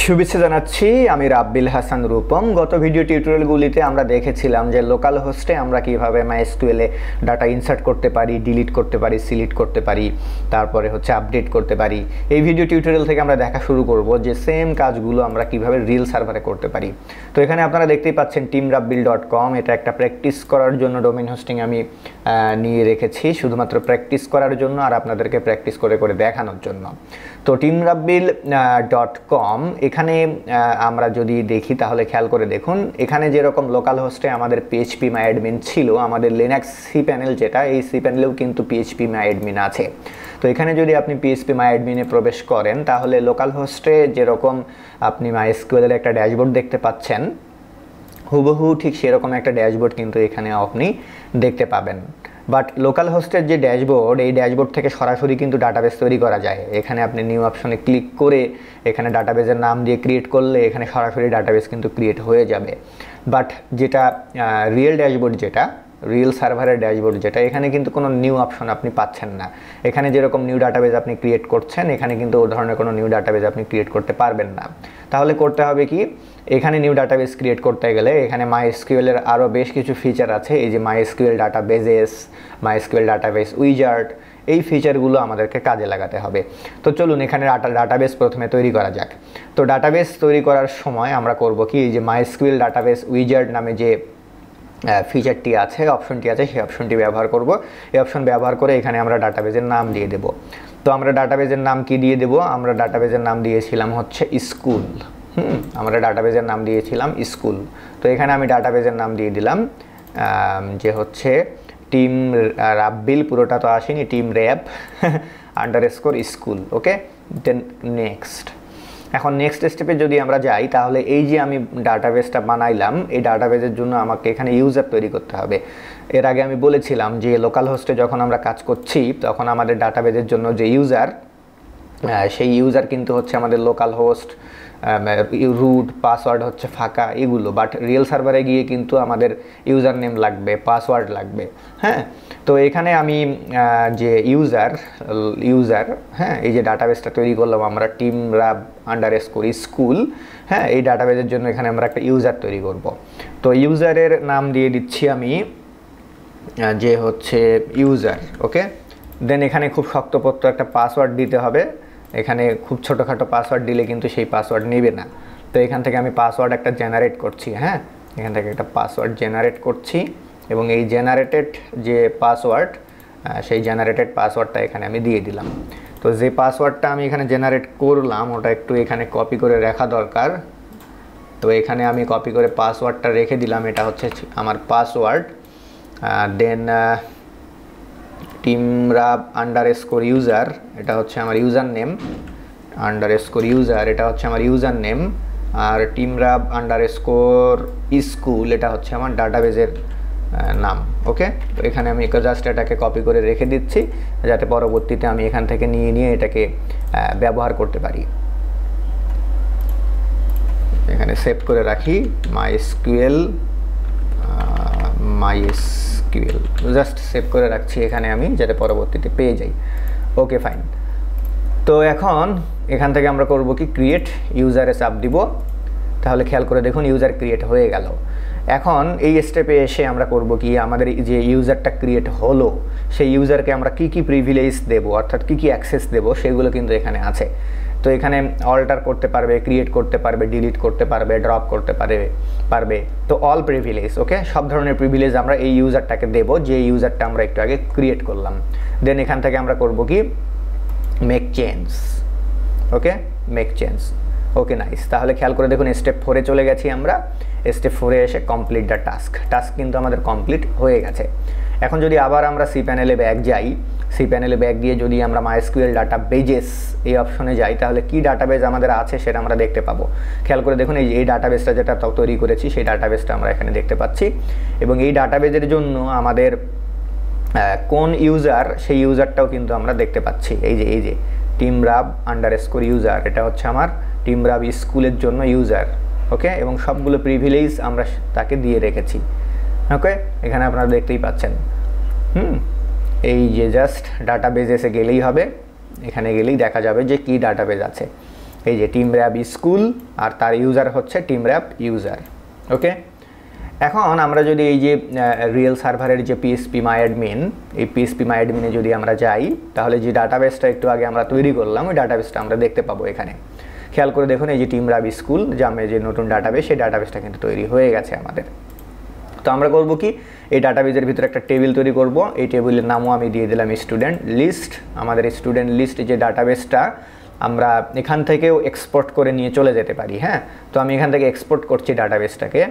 শুভেচ্ছা জানাচ্ছি আমি রাব্বিল হাসান রূপম। গত ভিডিও টিউটোরিয়ালগুলিতে আমরা দেখেছিলাম যে লোকাল হোস্টে আমরা কিভাবে MySQL এ ডাটা ইনসার্ট করতে পারি, ডিলিট করতে পারি, সিলেক্ট করতে পারি, তারপরে হচ্ছে আপডেট করতে পারি। এই ভিডিও টিউটোরিয়াল থেকে আমরা দেখা শুরু করব যে সেম কাজগুলো আমরা কিভাবে রিয়েল সার্ভারে করতে পারি। তো এখানে আপনারা দেখতেই পাচ্ছেন teamrabbil.com, এটা একটা প্র্যাকটিস করার জন্য ডোমেইন হোস্টিং আমি নিয়ে রেখেছি, শুধুমাত্র প্র্যাকটিস করার জন্য আর আপনাদেরকে প্র্যাকটিস করে করে দেখানোর জন্য। তো teamrabbil.com এখানে আমরা যদি দেখি তাহলে খেয়াল করে দেখুন, এখানে যেরকম লোকাল হোস্টে আমাদের phpMyAdmin ছিল, আমাদের লিনাক্স সি প্যানেল যেটা, এই সি প্যানেলেও কিন্তু phpMyAdmin আছে। তো এখানে যদি আপনি phpMyAdmin এ প্রবেশ করেন তাহলে লোকাল হোস্টে যেরকম আপনি MySQL এর একটা ড্যাশবোর্ড দেখতে পাচ্ছেন, হুবহু ঠিক সেরকম একটা ড্যাশবোর্ড কিন্তু এখানে আপনি দেখতে পাবেন। বাট লোকাল হোস্টের যে ড্যাশবোর্ড, এই ড্যাশবোর্ড থেকে সরাসরি কিন্তু ডাটাবেস তৈরি করা যায়। এখানে আপনি নিউ অপশনে ক্লিক করে এখানে ডাটাবেসের নাম দিয়ে ক্রিয়েট করলে এখানে সরাসরি ডাটাবেস কিন্তু ক্রিয়েট হয়ে যাবে। বাট যেটা রিয়েল ড্যাশবোর্ড, যেটা রিয়েল সার্ভারের ড্যাশবোর্ড, যেটা এখানে কিন্তু কোনো নিউ অপশন আপনি পাচ্ছেন না। এখানে যেরকম নিউ ডাটাবেস আপনি ক্রিয়েট করছেন, এখানে কিন্তু ওই ধরনের কোনো নিউ ডাটাবেস আপনি ক্রিয়েট করতে পারবেন না। তাহলে করতে হবে কি, এখানে নিউ ডাটাবেস ক্রিয়েট করতে গেলে এখানে MySQL এর আরও বেশ কিছু ফিচার আছে। এই যে MySQL ডাটাবেসেস, MySQL ডাটাবেস উইজার্ড, এই ফিচারগুলো আমাদেরকে কাজে লাগাতে হবে। তো চলুন এখানে ডাটাবেস প্রথমে তৈরি করা যাক। তো ডাটাবেস তৈরি করার সময় আমরা করব কি, এই যে MySQL ডাটাবেস উইজার্ড নামে যে ফিচারটি আছে, অপশনটি আছে, সেই অপশনটি ব্যবহার করব। এই অপশন ব্যবহার করে এখানে আমরা ডাটাবেসের নাম দিয়ে দেব। তো আমরা ডাটাবেসের নাম কি দিয়ে দেব? আমরা ডাটাবেসের নাম দিয়েছিলাম হচ্ছে স্কুল। আমরা ডাটাবেসের নাম দিয়েছিলাম স্কুল। তো এখানে আমি ডাটাবেসের নাম দিয়ে দিলাম যে হচ্ছে টিম রাব্বিল, পুরোটা তো আসেনি, টিম র্যাব আন্ডারস্কোর স্কুল। ওকে, দেন নেক্সট। এখন নেক্সট স্টেপে যদি আমরা যাই তাহলে এই যে আমি ডাটাবেসটা বানাইলাম, এই ডাটাবেসের জন্য আমাকে এখানে ইউজার তৈরি করতে হবে। এর আগে আমি বলেছিলাম যে লোকাল হোস্টে যখন আমরা কাজ করছি তখন আমাদের ডাটাবেসের জন্য যে ইউজার, সেই ইউজার কিন্তু হচ্ছে আমাদের লোকাল হোস্ট, রুট, পাসওয়ার্ড হচ্ছে ফাঁকা, এগুলো। বাট রিয়েল সার্ভারে গিয়ে কিন্তু আমাদের ইউজার নেম লাগবে, পাসওয়ার্ড লাগবে। হ্যাঁ, তো এখানে আমি যে ইউজার, হ্যাঁ, এই যে ডাটাবেসটা তৈরি করলাম আমরা teamrab _school, হ্যাঁ, এই ডাটাবেসের জন্য এখানে আমরা একটা ইউজার তৈরি করব। তো ইউজারের নাম দিয়ে দিচ্ছি আমি যে হচ্ছে ইউজার। ওকে, দেন এখানে খুব শক্তপোক্ত একটা পাসওয়ার্ড দিতে হবে। এখানে খুব ছোটোখাটো পাসওয়ার্ড দিলে কিন্তু সেই পাসওয়ার্ড নেবে না। তো এখান থেকে আমি পাসওয়ার্ড একটা জেনারেট করছি। হ্যাঁ, এখান থেকে একটা পাসওয়ার্ড জেনারেট করছি এবং এই জেনারেটেড যে পাসওয়ার্ড, সেই জেনারেটেড পাসওয়ার্ডটা এখানে আমি দিয়ে দিলাম। তো যে পাসওয়ার্ডটা আমি এখানে জেনারেট করলাম ওটা একটু এখানে কপি করে রাখা দরকার। তো এখানে আমি কপি করে পাসওয়ার্ডটা রেখে দিলাম, এটা হচ্ছে আমার পাসওয়ার্ড। দেন teamrab_user, এটা হচ্ছে আমার ইউজার নেম, _user, এটা হচ্ছে আমার ইউজার নেম। আর teamrab_school, এটা হচ্ছে আমার ডাটাবেসের নাম। ওকে, তো এখানে আমি জাস্ট এটাকে কপি করে রেখে দিচ্ছি যাতে পরবর্তীতে আমি এখান থেকে নিয়ে এটাকে ব্যবহার করতে পারি। এখানে সেভ করে রাখি MySQL, জাস্ট সেভ করে রাখছি এখানে আমি, যাতে পরবর্তীতে পেয়ে যাই। ওকে, ফাইন। তো এখন এখান থেকে আমরা করব কি, ক্রিয়েট ইউজারে চাপ দিব। তাহলে খেয়াল করে দেখুন ইউজার ক্রিয়েট হয়ে গেল। এখন এই স্টেপে এসে আমরা করব কি, আমাদের যে ইউজারটা ক্রিয়েট হলো সেই ইউজারকে আমরা কি কি প্রিভিলেজ দেব, অর্থাৎ কি কি অ্যাক্সেস দেব, সেগুলো কিন্তু এখানে আছে। তো এখানে অল্টার করতে পারবে, ক্রিয়েট করতে পারবে, ডিলিট করতে পারবে, ড্রপ করতে পারবে। তো অল প্রিভিলেজ, ওকে, সব ধরনের প্রিভিলেজ আমরা এই ইউজারটাকে দেব, যে ইউজারটা আমরা একটু আগে ক্রিয়েট করলাম। দেন এখান থেকে আমরা করব কি, মেক চেঞ্জ। ওকে, মেক চেঞ্জ। ওকে, নাইস। তাহলে খেয়াল করে দেখুন স্টেপ 4-এ চলে গেছি আমরা। স্টেপ 4-এ এসে কমপ্লিট দ্য টাস্ক কিন্তু আমাদের কমপ্লিট হয়ে গেছে। এখন যদি আবার আমরা সি প্যানেলে ব্যাক যাই, সি প্যানেলে ব্যাক দিয়ে যদি আমরা MySQL ডাটাবেসেস এই অপশনে যাই তাহলে কি ডাটাবেস আমাদের আছে সেটা আমরা দেখতে পাবো। খেয়াল করে দেখুন এই ডাটাবেসটা যেটা তৈরি করেছি সেই ডাটাবেসটা আমরা এখানে দেখতে পাচ্ছি এবং এই ডাটাবেসের জন্য আমাদের কোন ইউজার, সেই ইউজারটাও কিন্তু আমরা দেখতে পাচ্ছি। এই যে teamrab_user, এটা হচ্ছে আমার teamrab স্কুলের জন্য ইউজার। ওকে, এবং সবগুলো প্রিভিলেজ আমরা তাকে দিয়ে রেখেছি। ওকে, এখানে আপনারা দেখতেই পাচ্ছেন। এই যে জাস্ট ডাটাবেসে গেলেই হবে, এখানে গেলেই দেখা যাবে যে কি ডাটাবেস আছে। এই যে টিমর্যাব স্কুল আর তার ইউজার হচ্ছে টিমর্যাব ইউজার। ওকে, এখন আমরা যদি এই যে রিয়েল সার্ভারের যে পিএইচপি মাই অ্যাডমিন, এই পিএইচপি মাই অ্যাডমিনে যদি আমরা যাই তাহলে যে ডাটাবেসটা একটু আগে আমরা তৈরি করলাম ওই ডাটাবেসটা আমরা দেখতে পাবো এখানে। খেয়াল করে দেখুন এই যে টিমর্যাব স্কুল জামে যে নতুন ডাটাবেস, সেই ডাটাবেসটা কিন্তু তৈরি হয়ে গেছে আমাদের। তো আমরা করব কি, এই ডাটাবেসের ভিতরে একটা টেবিল তৈরি করব। এই টেবিলের নামও আমি দিয়ে দিলাম স্টুডেন্ট লিস্ট। আমাদের স্টুডেন্ট লিস্ট যে ডাটাবেসটা আমরা এখান থেকেও এক্সপোর্ট করে নিয়ে চলে যেতে পারি। হ্যাঁ, তো আমি এখান থেকে এক্সপোর্ট করছি ডাটাবেসটাকে,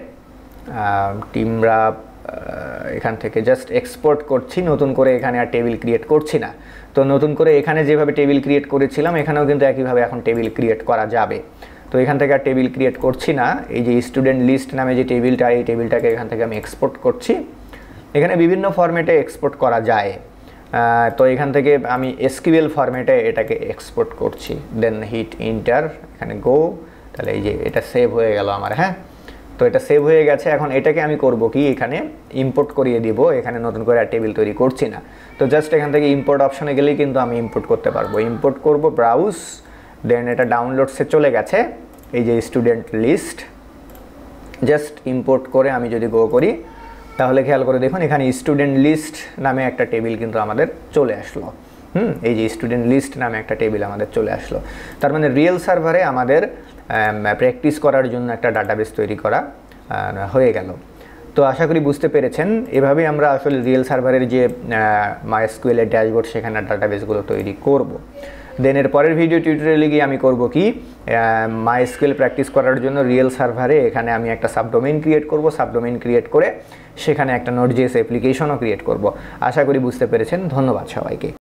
টিমর্যাব এখান থেকে জাস্ট এক্সপোর্ট করছি, নতুন করে এখানে আর টেবিল ক্রিয়েট করছি না। তো নতুন করে এখানে যেভাবে টেবিল ক্রিয়েট করেছিলাম এখানেও কিন্তু একইভাবে এখন টেবিল ক্রিয়েট করা যাবে। তো এখান থেকে আর টেবিল ক্রিয়েট করছি না, এই যে স্টুডেন্ট লিস্ট নামে যে টেবিলটা, এই টেবিলটাকে এখান থেকে আমি এক্সপোর্ট করছি। এখানে বিভিন্ন ফরম্যাটে এক্সপোর্ট করা যায়, তো এখান থেকে আমি এসকিউএল ফরম্যাটে এটাকে এক্সপোর্ট করছি, দেন হিট ইন্টার, এখানে গো। তাহলে এই যে এটা সেভ হয়ে গেল আমার। হ্যাঁ, তো এটা সেভ হয়ে গেছে। এখন এটাকে আমি করব কি, এখানে ইম্পোর্ট করিয়ে দিব। এখানে নতুন করে আর টেবিল তৈরি করছি না, তো জাস্ট এখান থেকে ইম্পোর্ট অপশনে গেলেই কিন্তু আমি ইম্পোর্ট করতে পারবো। ইম্পোর্ট করব, ব্রাউজ, দেন এটা ডাউনলোডসে চলে গেছে এই যে স্টুডেন্ট লিস্ট। জাস্ট ইম্পোর্ট করে আমি যদি গো করি তাহলে খেয়াল করে দেখুন এখানে স্টুডেন্ট লিস্ট নামে একটা টেবিল কিন্তু আমাদের চলে আসলো। এই যে স্টুডেন্ট লিস্ট নামে একটা টেবিল আমাদের চলে আসলো। তার মানে রিয়েল সার্ভারে আমাদের প্র্যাকটিস করার জন্য একটা ডাটাবেস তৈরি করা হয়ে গেল। তো আশা করি বুঝতে পেরেছেন, এভাবেই আমরা আসলে রিয়েল সার্ভারের যে MySQL এর ড্যাশবোর্ড সেখানে ডাটাবেসগুলো তৈরি করব। দেন এর পরের ভিডিও টিউটোরিয়ালে গিয়ে আমি করব কি, MySQL প্র্যাকটিস করার জন্য রিয়েল সার্ভারে এখানে আমি একটা সাবডোমেইন ক্রিয়েট করব। সাবডোমেইন ক্রিয়েট করে সেখানে একটা Node.js অ্যাপ্লিকেশনও ক্রিয়েট করব। আশা করি বুঝতে পেরেছেন। ধন্যবাদ সবাইকে।